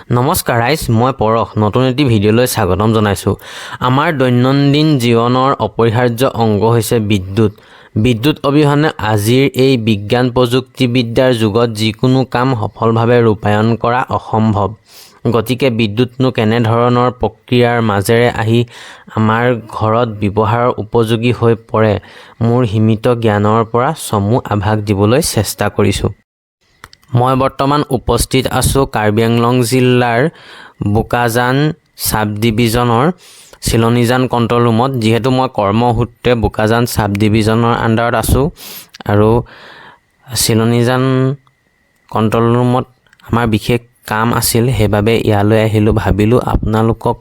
নমস্কাৰ ৰাইজ, মই পৰশ নতুন এটি ভিডিঅ'লৈ স্বাগতম জনাইছোঁ। আমাৰ দৈনন্দিন জীৱনৰ অপৰিহাৰ্য অংগ হৈছে বিদ্যুৎ। বিদ্যুৎ অবিহনে আজিৰ এই বিজ্ঞান প্ৰযুক্তিবিদ্যাৰ যুগত যিকোনো কাম সফলভাৱে ৰূপায়ণ কৰা অসম্ভৱ। গতিকে বিদ্যুৎনো কেনেধৰণৰ প্ৰক্ৰিয়াৰ মাজেৰে আহি আমাৰ ঘৰত ব্যৱহাৰৰ উপযোগী হৈ পৰে, মোৰ সীমিত জ্ঞানৰ পৰা চমু আভাস দিবলৈ চেষ্টা কৰিছোঁ। মই বৰ্তমান উপস্থিত আছোঁ কাৰ্বি আংলং জিলাৰ বোকাজান চাব ডিভিজনৰ চিলনীজান কণ্ট্ৰল ৰুমত। যিহেতু মই কৰ্মসূত্ৰে বোকাজান চাব ডিভিজনৰ আণ্ডাৰত আছোঁ আৰু চিলনীজান কণ্ট্ৰল ৰুমত আমাৰ বিশেষ কাম আছিল, সেইবাবে ইয়ালৈ আহিলোঁ। ভাবিলোঁ আপোনালোকক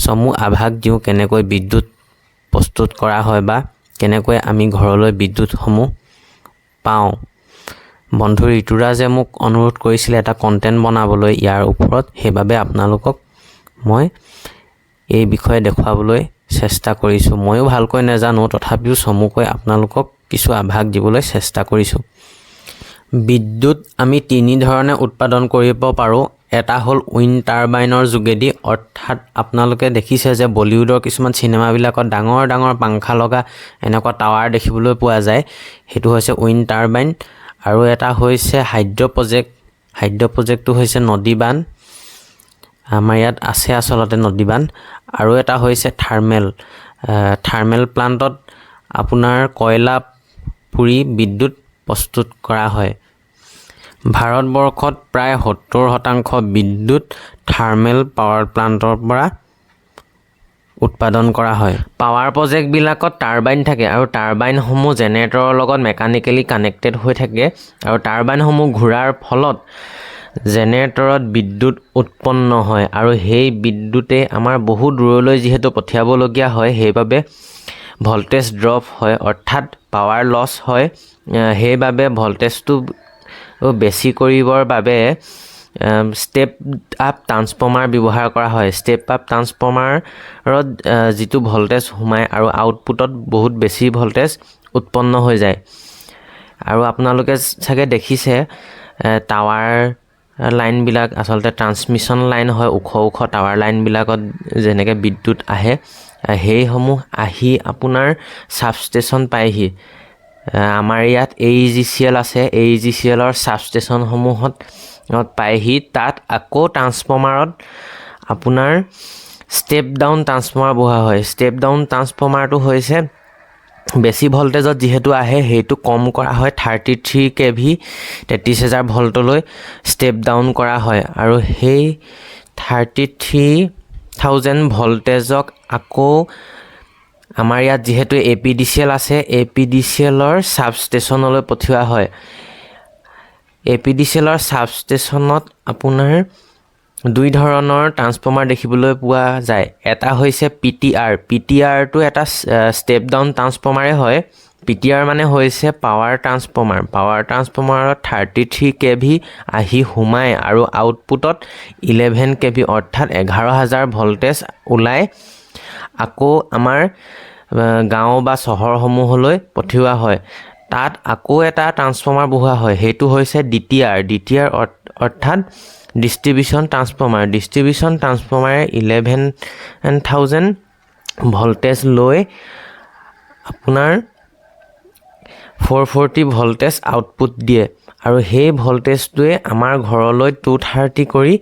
চমু আভাস দিওঁ কেনেকৈ বিদ্যুৎ প্ৰস্তুত কৰা হয় বা কেনেকৈ আমি ঘৰলৈ বিদ্যুৎসমূহ পাওঁ। বন্ধু ঋতুৰাজে মোক অনুৰোধ কৰিছিলে এটা কণ্টেণ্ট বনাবলৈ ইয়াৰ ওপৰত, সেইবাবে আপোনালোকক মই এই বিষয়ে দেখুৱাবলৈ চেষ্টা কৰিছোঁ। ময়ো ভালকৈ নাজানো, তথাপিও চমুকৈ আপোনালোকক কিছু আভাস দিবলৈ চেষ্টা কৰিছোঁ। বিদ্যুৎ আমি তিনি ধৰণে উৎপাদন কৰিব পাৰোঁ। এটা হ'ল উইণ্ড টাৰ্বাইনৰ যোগেদি, অৰ্থাৎ আপোনালোকে দেখিছে যে বলিউডৰ কিছুমান চিনেমাবিলাকত ডাঙৰ ডাঙৰ পাংখা লগা এনেকুৱা টাৱাৰ দেখিবলৈ পোৱা যায়, সেইটো হৈছে উইণ্ড টাৰ্বাইন। আৰু এটা হৈছে হাইড্ৰ' প্ৰজেক্ট। হাইড্ৰ' প্ৰজেক্টটো হৈছে নদীবান্ধ, আমাৰ ইয়াত আছে আচলতে নদীবান্ধ। আৰু এটা হৈছে থাৰ্মেল প্লাণ্টত আপোনাৰ কয়লা পুৰি বিদ্যুৎ প্ৰস্তুত কৰা হয়। ভাৰতবৰ্ষত প্ৰায় 70% বিদ্যুৎ থাৰ্মেল পাৱাৰ প্লাণ্টৰ পৰা উৎপাদন কৰা হয়। পাৱাৰ প্ৰজেক্টবিলাকত টাৰ্বাইন থাকে আৰু টাৰ্বাইনসমূহ জেনেৰেটৰৰ লগত মেকানিকেলি কানেক্টেড হৈ থাকে আৰু টাৰ্বাইনসমূহ ঘূৰাৰ ফলত জেনেৰেটৰত বিদ্যুৎ উৎপন্ন হয় আৰু সেই বিদ্যুতে আমাৰ বহু দূৰলৈ যিহেতু পঠিয়াবলগীয়া হয়, সেইবাবে ভল্টেজ ড্ৰপ হয়, অৰ্থাৎ পাৱাৰ লছ হয়। সেইবাবে ভল্টেজটো বেছি কৰিবৰ বাবে ষ্টেপ আপ ট্ৰান্সফৰ্মাৰ ব্যৱহাৰ কৰা হয়। ষ্টেপ আপ ট্ৰান্সফৰ্মাৰত যিটো ভল্টেজ সোমায় আৰু আউটপুটত বহুত বেছি ভল্টেজ উৎপন্ন হৈ যায়। আৰু আপোনালোকে চাগে দেখিছে টাৱাৰ লাইনবিলাক আচলতে ট্ৰান্সমিশ্যন লাইন হয়, ওখ ওখ টাৱাৰ লাইনবিলাকত যেনেকৈ বিদ্যুৎ আহে, সেইসমূহ আহি আপোনাৰ ছাবষ্টেশ্যন পায়হি। আমাৰ ইয়াত AEGCL আছে, AEGCLৰ ছাবষ্টেশ্যনসমূহত পায়হি। তাত আকৌ ট্ৰান্সফৰ্মাৰত আপোনাৰ ষ্টেপ ডাউন ট্ৰান্সফৰ্মাৰ বহোৱা হয়। ষ্টেপ ডাউন ট্ৰান্সফৰ্মাৰটো হৈছে বেছি ভল্টেজত যিহেতু আহে, সেইটো কম কৰা হয় 33 kV 33,000 ভল্টলৈ ষ্টেপ ডাউন কৰা হয় আৰু সেই 33,000 ভল্টেজক আকৌ আমাৰ ইয়াত যিহেতু APDCL আছে, APDCLৰ ছাবষ্টেশ্যনলৈ পঠিওৱা হয়। APDCLৰ ছাবষ্টেশ্যনত আপোনাৰ দুই ধৰণৰ ট্ৰান্সফৰ্মাৰ দেখিবলৈ পোৱা যায়। এটা হৈছে PTR। PTRটো এটা ষ্টেপ ডাউন ট্ৰান্সফৰ্মাৰে হয়। PTR মানে হৈছে পাৱাৰ ট্ৰান্সফৰ্মাৰ। পাৱাৰ ট্ৰান্সফৰ্মাৰত 33 kV আহি সোমায় আৰু আউটপুটত 11 kV অৰ্থাৎ 11,000 ভল্টেজ ওলাই আকৌ আমাৰ গাঁও বা চহৰসমূহলৈ পঠিওৱা হয়। তাত আকৌ এটা ট্ৰান্সফৰ্মাৰ বহোৱা হয়, সেইটো হৈছে DTR। DTR অৰ্থাৎ ডিষ্ট্ৰিবিউশ্যন ট্ৰান্সফৰ্মাৰ। ডিষ্ট্ৰিবিউশ্যন ট্ৰান্সফৰ্মাৰে 11,000 ভল্টেজ লৈ আপোনাৰ 440 ভল্টেজ আউটপুট দিয়ে আৰু সেই ভল্টেজটোৱে আমাৰ ঘৰলৈ 230 কৰি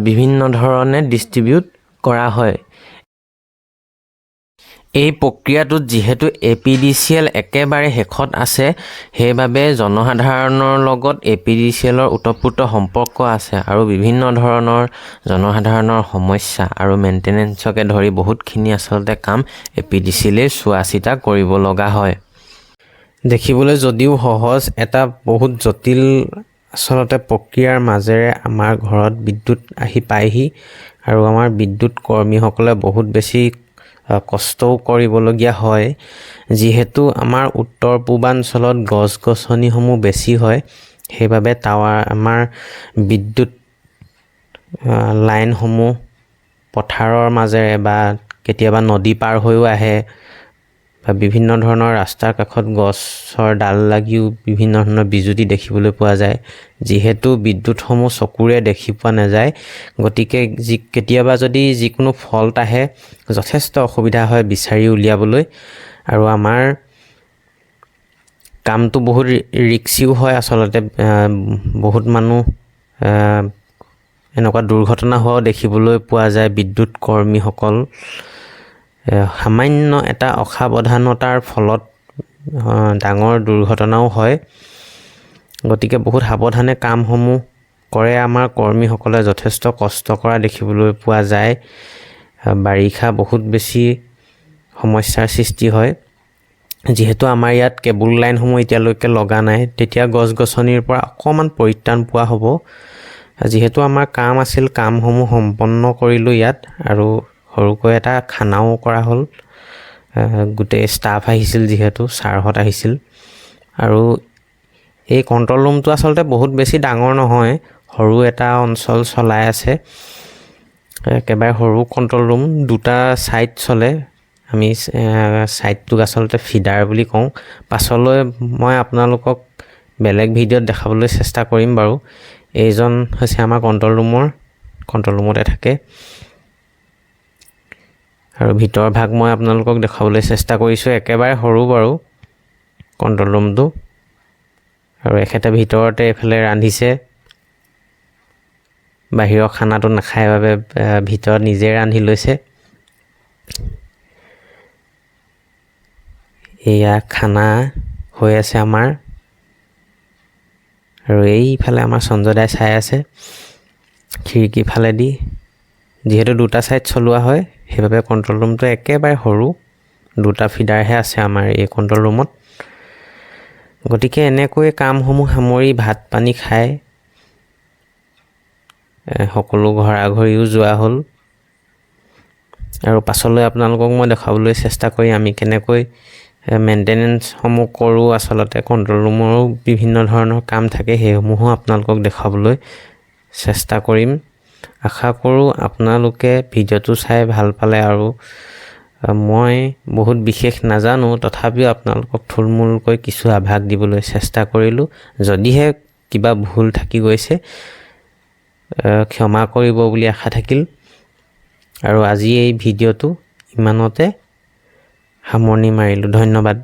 বিভিন্ন ধৰণে ডিষ্ট্ৰিবিউট কৰা হয়। এই প্ৰক্ৰিয়াটোত যিহেতু APDCL একেবাৰে শেষত আছে, সেইবাবে জনসাধাৰণৰ লগত APDCLৰ ওতঃপ্ৰোত সম্পৰ্ক আছে আৰু বিভিন্ন ধৰণৰ জনসাধাৰণৰ সমস্যা আৰু মেইনটেনেঞ্চকে ধৰি বহুতখিনি আচলতে কাম APDCLে চোৱা চিতা কৰিব লগা হয়। দেখিবলৈ যদিও সহজ, এটা বহুত জটিল আচলতে প্ৰক্ৰিয়াৰ মাজেৰে আমাৰ ঘৰত বিদ্যুৎ আহি পায়হি আৰু আমাৰ বিদ্যুৎ কৰ্মীসকলে বহুত বেছি কষ্টও কৰিবলগীয়া হয়। যিহেতু আমাৰ উত্তৰ পূৰ্বাঞ্চলত গছ গছনিসমূহ বেছি হয়, সেইবাবে আমাৰ বিদ্যুৎ লাইনসমূহ পথাৰৰ মাজেৰে বা কেতিয়াবা নদী পাৰ হৈও আহে বা বিভিন্ন ধৰণৰ ৰাস্তাৰ কাষত গছৰ ডাল লাগিও বিভিন্ন ধৰণৰ বিজুতি দেখিবলৈ পোৱা যায়। যিহেতু বিদ্যুৎসমূহ চকুৰে দেখি পোৱা নাযায়, গতিকে কেতিয়াবা যদি যিকোনো ফল্ট আহে যথেষ্ট অসুবিধা হয় বিচাৰি উলিয়াবলৈ। আৰু আমাৰ কামটো বহুত ৰিক্সিও হয় আচলতে। বহুত মানুহ এনেকুৱা দুৰ্ঘটনা হোৱাও দেখিবলৈ পোৱা যায়। বিদ্যুৎ কৰ্মীসকল সামান্য এটা অসাৱধানতাৰ ফলত ডাঙৰ দুৰ্ঘটনাও হয়। গতিকে বহুত সাৱধানে কামসমূহ কৰে আমাৰ কৰ্মীসকলে, যথেষ্ট কষ্ট কৰা দেখিবলৈ পোৱা যায়। বাৰিষা বহুত বেছি সমস্যাৰ সৃষ্টি হয়। যিহেতু আমাৰ ইয়াত কেবুল লাইনসমূহ এতিয়ালৈকে লগা নাই, তেতিয়া গছ-গছনিৰ পৰা অকণমান পৰিত্ৰাণ পোৱা হ'ব। যিহেতু আমাৰ কাম আছিল, কামসমূহ সম্পন্ন কৰিলোঁ ইয়াত, আৰু সৰুকৈ এটা খানাও কৰা হ'ল। গোটেই ষ্টাফ আহিছিল, যিহেতু ছাৰহঁত আহিছিল। আৰু এই কণ্ট্ৰল ৰুমটো আচলতে বহুত বেছি ডাঙৰ নহয়, সৰু এটা অঞ্চল চলাই আছে। একেবাৰে সৰু কণ্ট্ৰল ৰুম, দুটা ছাইড চলে। আমি ছাইডটোক আচলতে ফিডাৰ বুলি কওঁ। পাছলৈ মই আপোনালোকক বেলেগ ভিডিঅ'ত দেখাবলৈ চেষ্টা কৰিম বাৰু। এইজন হৈছে আমাৰ কণ্ট্ৰল ৰুমতে থাকে। আৰু ভিতৰৰ ভাগ মই আপোনালোকক দেখাবলৈ চেষ্টা কৰিছোঁ। একেবাৰে সৰু বাৰু কণ্ট্ৰল ৰুমটো। আৰু এখেতে ভিতৰতে এইফালে ৰান্ধিছে। বাহিৰৰ খানাটো নাখায় বাবে ভিতৰত নিজে ৰান্ধি লৈছে। এয়া খানা হৈ আছে আমাৰ। আৰু এইফালে আমাৰ সঞ্জয়দাই চাই আছে খিৰিকী ফালেদি। যিহেতু দুটা ছাইড চলোৱা হয়, সেইবাবে কণ্ট্ৰল ৰুমটো একেবাৰে সৰু। দুটা ফিডাৰহে আছে আমাৰ এই কণ্ট্ৰল ৰুমত। গতিকে এনেকৈ কামসমূহ সামৰি ভাত পানী খাই সকলো ঘৰাঘৰিও যোৱা হ'ল। আৰু পাছলৈ আপোনালোকক মই দেখাবলৈ চেষ্টা কৰিম আমি কেনেকৈ মেইনটেনেঞ্চসমূহ কৰোঁ। আচলতে কণ্ট্ৰল ৰুমৰো বিভিন্ন ধৰণৰ কাম থাকে, সেইসমূহো আপোনালোকক দেখাবলৈ চেষ্টা কৰিম। আশা কৰোঁ আপোনালোকে ভিডিঅ'টো চাই ভাল পালে। আৰু মই বহুত বিশেষ নাজানো, তথাপিও আপোনালোকক থুলমূলকৈ কিছু আভাস দিবলৈ চেষ্টা কৰিলোঁ। যদিহে কিবা ভুল থাকি গৈছে ক্ষমা কৰিব বুলি আশা থাকিল। আৰু আজি এই ভিডিঅ'টো ইমানতে সামৰণি মাৰিলোঁ। ধন্যবাদ।